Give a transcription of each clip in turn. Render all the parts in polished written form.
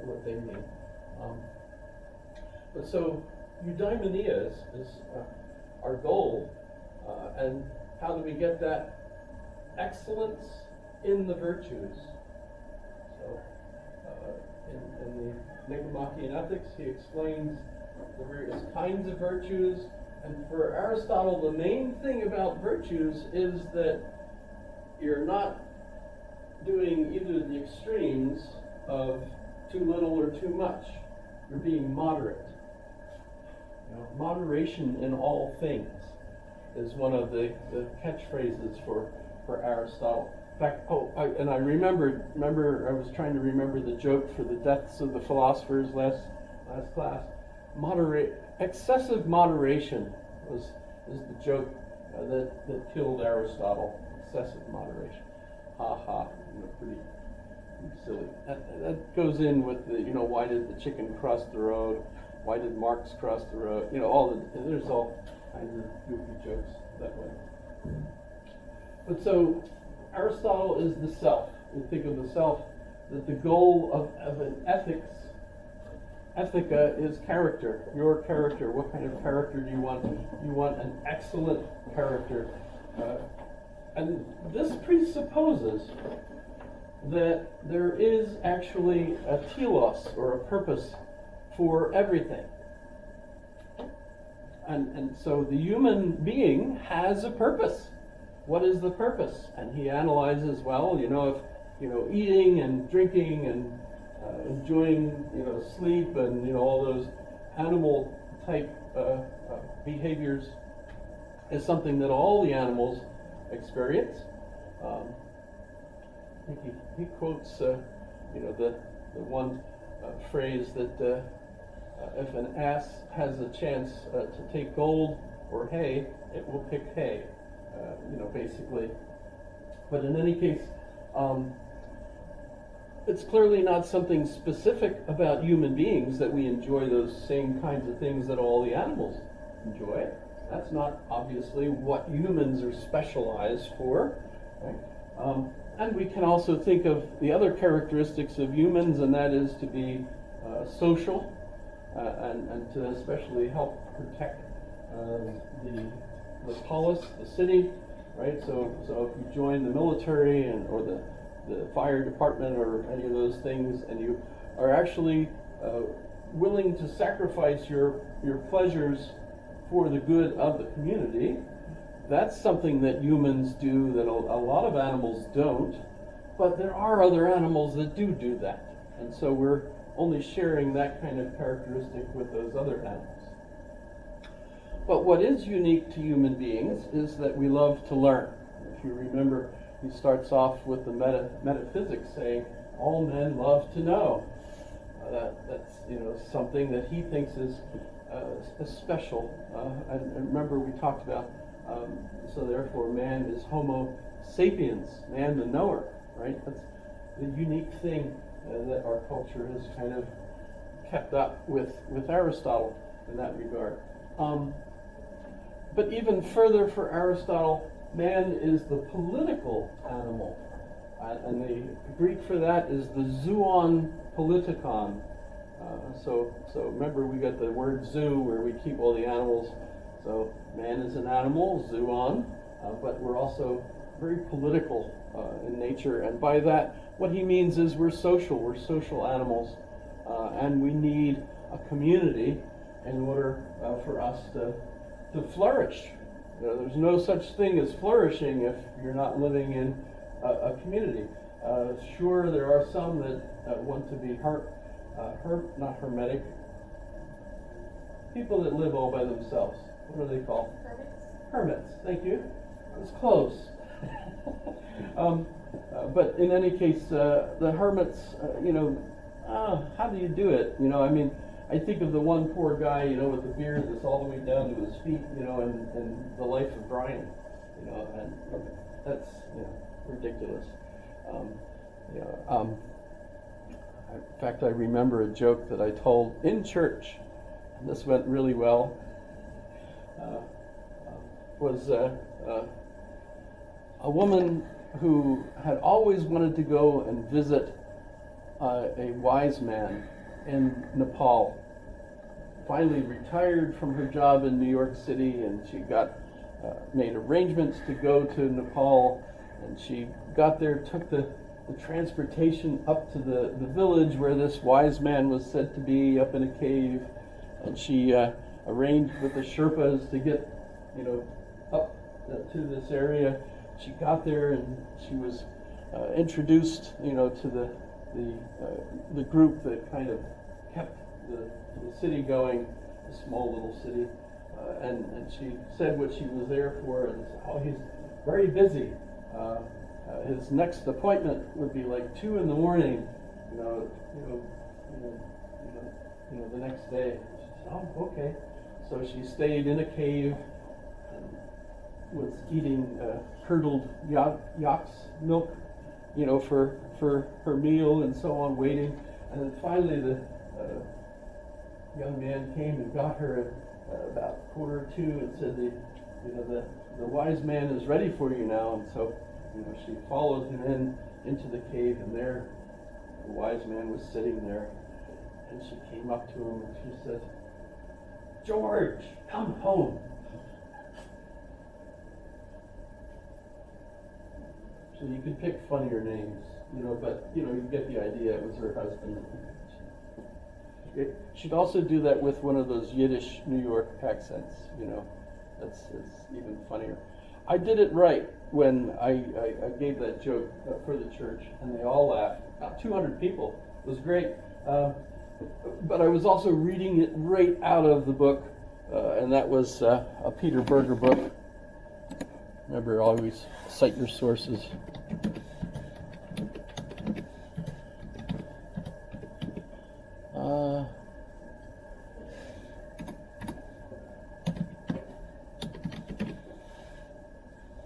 what they mean. But so eudaimonia is our goal, and how do we get that excellence in the virtues? So in the Nicomachean Ethics, he explains the various kinds of virtues, and for Aristotle, the main thing about virtues is that you're not doing either the extremes of too little or too much. You're being moderate. Moderation in all things is one of the catchphrases for Aristotle. In fact, I remember I was trying to remember the joke for the deaths of the philosophers last class. Excessive moderation is the joke that killed Aristotle. Excessive moderation. Ha ha. Pretty silly. That goes in with the why did the chicken cross the road? Why did Marx cross the road? There's all kinds of goofy jokes that way. But so Aristotle is the self. We think of the self, that the goal of an ethica is character, your character. What kind of character do you want? You want an excellent character. And this presupposes that there is actually a telos, or a purpose, for everything. And so the human being has a purpose. What is the purpose? And he analyzes, if eating and drinking and enjoying sleep and all those animal type behaviors is something that all the animals experience. I think he quotes the one phrase that if an ass has a chance to take gold or hay, it will pick hay, basically. But in any case, it's clearly not something specific about human beings that we enjoy those same kinds of things that all the animals enjoy. That's not obviously what humans are specialized for. Right? And we can also think of the other characteristics of humans, and that is to be social, and to especially help protect the polis, the city, right? So if you join the military or the fire department or any of those things, and you are actually willing to sacrifice your pleasures for the good of the community, that's something that humans do that a lot of animals don't, but there are other animals that do that. And so we're only sharing that kind of characteristic with those other animals. But what is unique to human beings is that we love to learn. If you remember, he starts off with the metaphysics saying, all men love to know. That's something that he thinks is special. And remember we talked about, so therefore man is Homo sapiens, man the knower, right? That's the unique thing that our culture has kind of kept up with Aristotle in that regard. But even further for Aristotle, man is the political animal. And the Greek for that is the zoon politikon. So remember, we got the word zoo where we keep all the animals. So man is an animal, zoon, but we're also very political in nature. And by that, what he means is we're social animals, and we need a community in order for us to flourish. There's no such thing as flourishing if you're not living in a community. Sure, there are some that want to be not hermetic, people that live all by themselves. What are they called? Hermits. Thank you. It's close. But in any case, the hermits, how do you do it? I think of the one poor guy, with the beard that's all the way down to his feet, and the life of Brian, and that's, ridiculous. In fact, I remember a joke that I told in church, and this went really well, was a woman who had always wanted to go and visit a wise man in Nepal. Finally retired from her job in New York City, and she got made arrangements to go to Nepal, and she got there, took the transportation up to the village where this wise man was said to be up in a cave, and she arranged with the Sherpas to get, up to this area. She got there, and she was introduced, to the group that kind of kept the city going, a small little city, and she said what she was there for, and said, oh, he's very busy. His next appointment would be like 2 in the morning, the next day. She said, oh, okay. So she stayed in a cave and was eating curdled yak's milk, for her meal and so on, waiting. And then finally the young man came and got her at about 1:45 and said, the wise man is ready for you now. And so, she followed him into the cave, and there the wise man was sitting there. And she came up to him and she said, George, come home. So you could pick funnier names, but you get the idea. It was her husband. She'd also do that with one of those Yiddish New York accents, That's even funnier. I did it right when I gave that joke for the church, and they all laughed. About 200 people. It was great. But I was also reading it right out of the book, and that was a Peter Berger book. Remember, always cite your sources.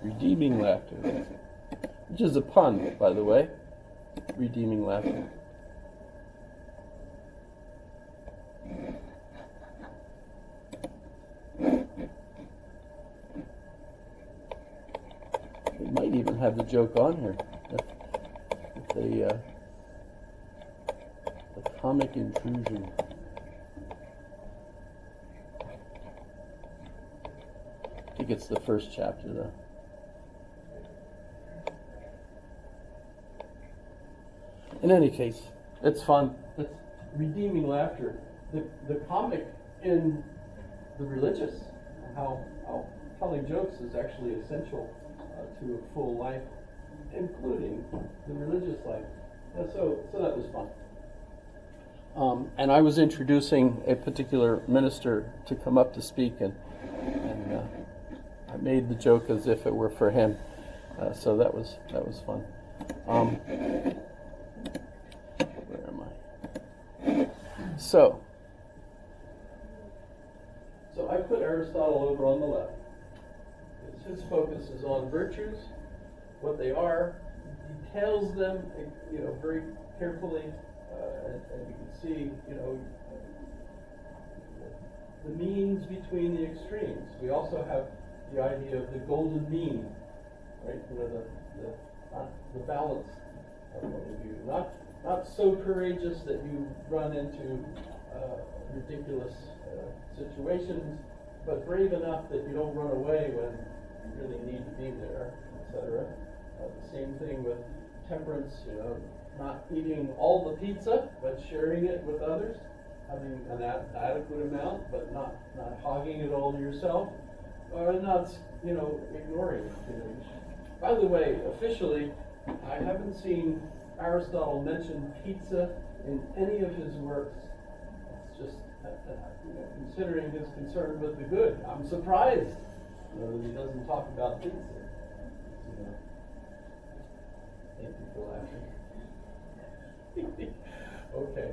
Redeeming laughter, which is a pun, by the way. Redeeming laughter. We might even have the joke on here. The comic intrusion. I think it's the first chapter, though. In any case, it's fun. It's redeeming laughter. The comic in the religious, how telling jokes is actually essential to a full life, including the religious life. So that was fun. And I was introducing a particular minister to come up to speak, and I made the joke as if it were for him. So that was fun. Where am I? So I put Aristotle over on the left. His focus is on virtues, what they are, details them, very carefully, and you can see, the means between the extremes. We also have the idea of the golden mean, right? The balance point of view. Not so courageous that you run into ridiculous situations, but brave enough that you don't run away when you really need to be there, etc. The same thing with temperance, not eating all the pizza, but sharing it with others, having an adequate amount, but not hogging it all to yourself, or not, ignoring it. By the way, officially, I haven't seen Aristotle mention pizza in any of his works. It's just, considering his concern with the good, I'm surprised that he doesn't talk about pizza. Thank you for laughing. Okay.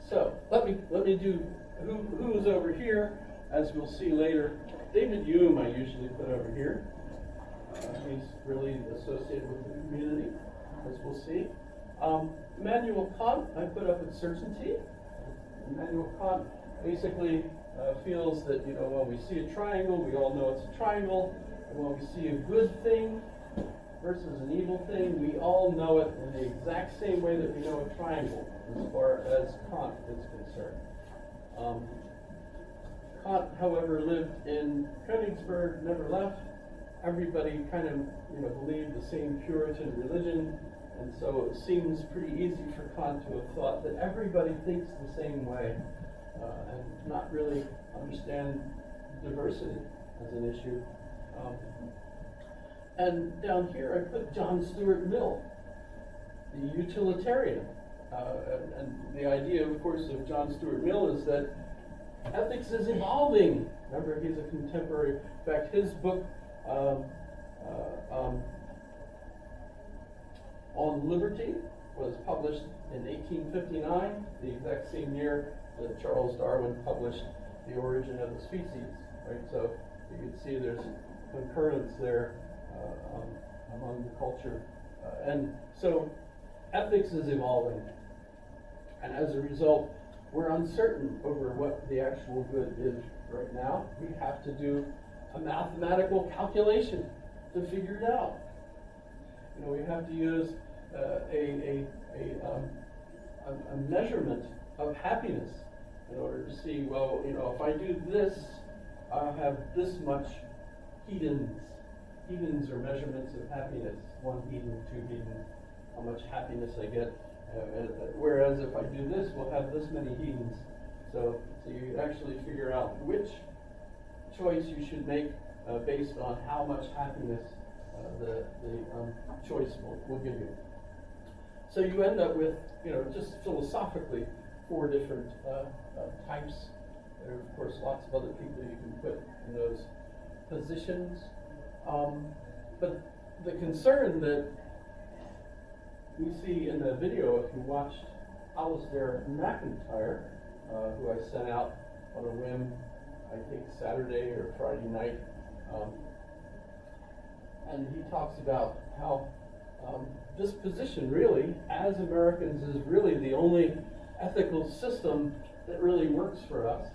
So let me do who's over here, as we'll see later. David Hume I usually put over here. He's really associated with the community, as we'll see. Immanuel Kant I put up at certainty. Immanuel Kant basically feels that, when we see a triangle, we all know it's a triangle. And when we see a good thing, versus an evil thing, we all know it in the exact same way that we know a triangle, as far as Kant is concerned. Kant, however, lived in Königsberg, never left. Everybody kind of, believed the same Puritan religion, and so it seems pretty easy for Kant to have thought that everybody thinks the same way, and not really understand diversity as an issue. And down here I put John Stuart Mill, the utilitarian. And the idea, of course, of John Stuart Mill is that ethics is evolving. Remember, he's a contemporary. In fact, his book on liberty was published in 1859, the exact same year that Charles Darwin published The Origin of the Species. Right, so you can see there's concurrence there among the culture, and so ethics is evolving, and as a result, we're uncertain over what the actual good is right now. We have to do a mathematical calculation to figure it out. We have to use a measurement of happiness in order to see, well, if I do this, I'll have this much hedons. Hedons are measurements of happiness. 1 hedon, 2 hedon, how much happiness I get. Whereas if I do this, we'll have this many hedons. So you actually figure out which choice you should make based on how much happiness the choice will give you. So you end up with, just philosophically, 4 different types. There are, of course, lots of other people you can put in those positions. But the concern that we see in the video, if you watched Alistair McIntyre, who I sent out on a whim, I think Saturday or Friday night, and he talks about how this position really, as Americans, is really the only ethical system that really works for us,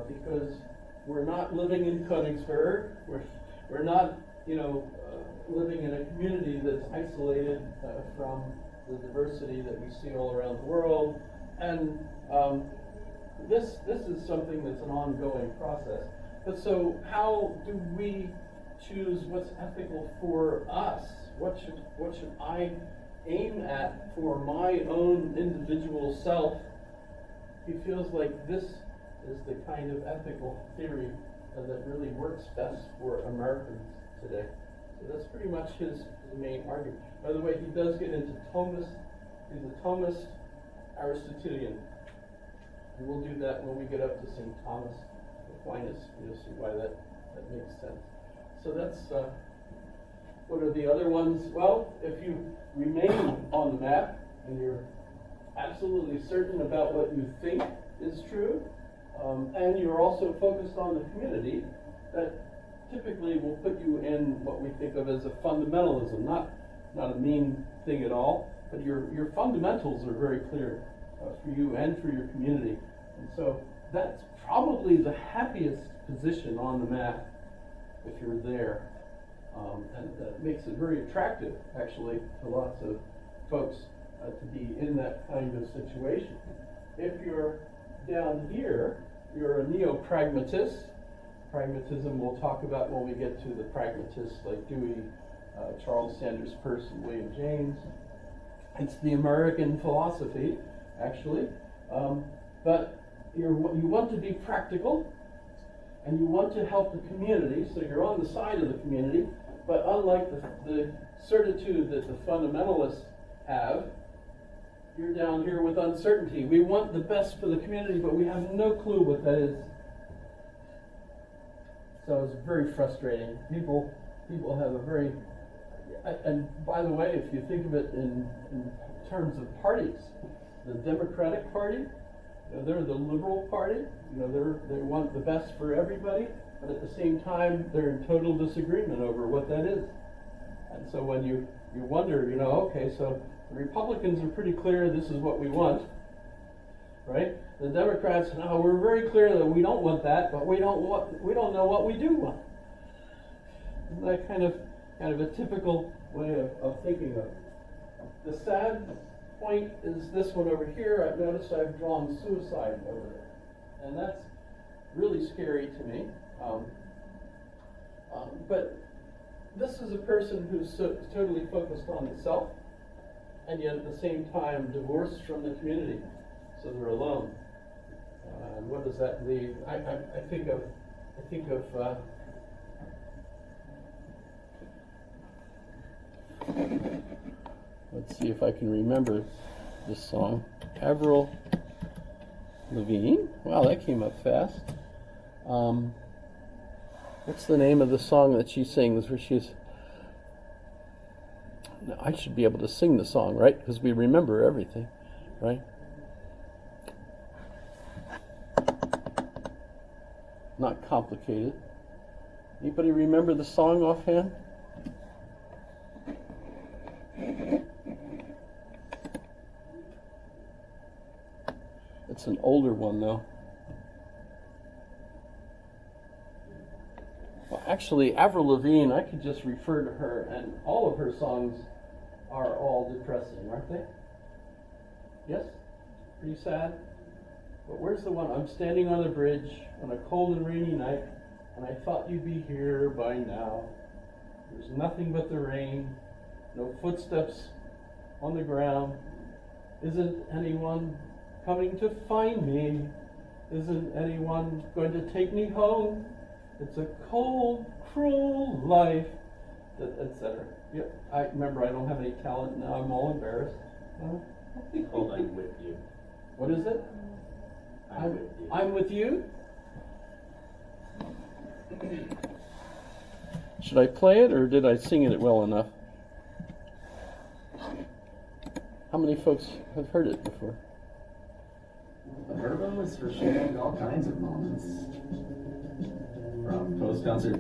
because we're not living in Königsberg, we're not, living in a community that's isolated from the diversity that we see all around the world, and this is something that's an ongoing process. But so how do we choose what's ethical for us? What should I aim at for my own individual self? He feels like this is the kind of ethical theory that really works best for Americans today. So that's pretty much his main argument. By the way, he does get into Thomist. He's a Thomist Aristotelian. And we'll do that when we get up to St. Thomas Aquinas. You'll see why that makes sense. So that's, what are the other ones? Well, if you remain on the map and you're absolutely certain about what you think is true, and you're also focused on the community, that typically will put you in what we think of as a fundamentalism, not a mean thing at all, but your fundamentals are very clear for you and for your community. And so that's probably the happiest position on the map if you're there. And that makes it very attractive, actually, to lots of folks to be in that kind of situation. If you're down here, you're a neo-pragmatist. Pragmatism we'll talk about when we get to the pragmatists like Dewey, Charles Sanders Peirce, and William James. It's the American philosophy, actually. But you want to be practical, and you want to help the community, so you're on the side of the community, but unlike the certitude that the fundamentalists have, you're down here with uncertainty. We want the best for the community, but we have no clue what that is. So it's very frustrating. People have a very, and by the way, if you think of it in terms of parties, the Democratic Party, they're the liberal party. They want the best for everybody, but at the same time, they're in total disagreement over what that is. And so when you wonder, okay, so the Republicans are pretty clear this is what we want, right? The Democrats, no, we're very clear that we don't want that, but we don't know what we do want. Isn't that kind of a typical way of thinking of it. The sad point is this one over here. I've noticed I've drawn suicide over there. And that's really scary to me. But this is a person who's totally focused on itself, and yet at the same time divorced from the community, so they're alone. And what does that leave? I think of let's see if I can remember this song. Avril Lavigne. Wow, that came up fast. What's the name of the song that she sings where she's... I should be able to sing the song, right? Because we remember everything, right? Not complicated. Anybody remember the song offhand? It's an older one, though. Well, actually, Avril Lavigne, I could just refer to her, and all of her songs are all depressing, aren't they? Yes? Pretty sad? But where's the one? I'm standing on the bridge on a cold and rainy night, and I thought you'd be here by now. There's nothing but the rain, no footsteps on the ground. Isn't anyone coming to find me? Isn't anyone going to take me home? It's a cold, cruel life, etc. Yep, I remember I don't have any talent now. I'm all embarrassed. Hold on with you. What is it? I'm with you. Should I play it, or did I sing it well enough? How many folks have heard it before? The Herbo is for sharing all kinds of moments. From post-concert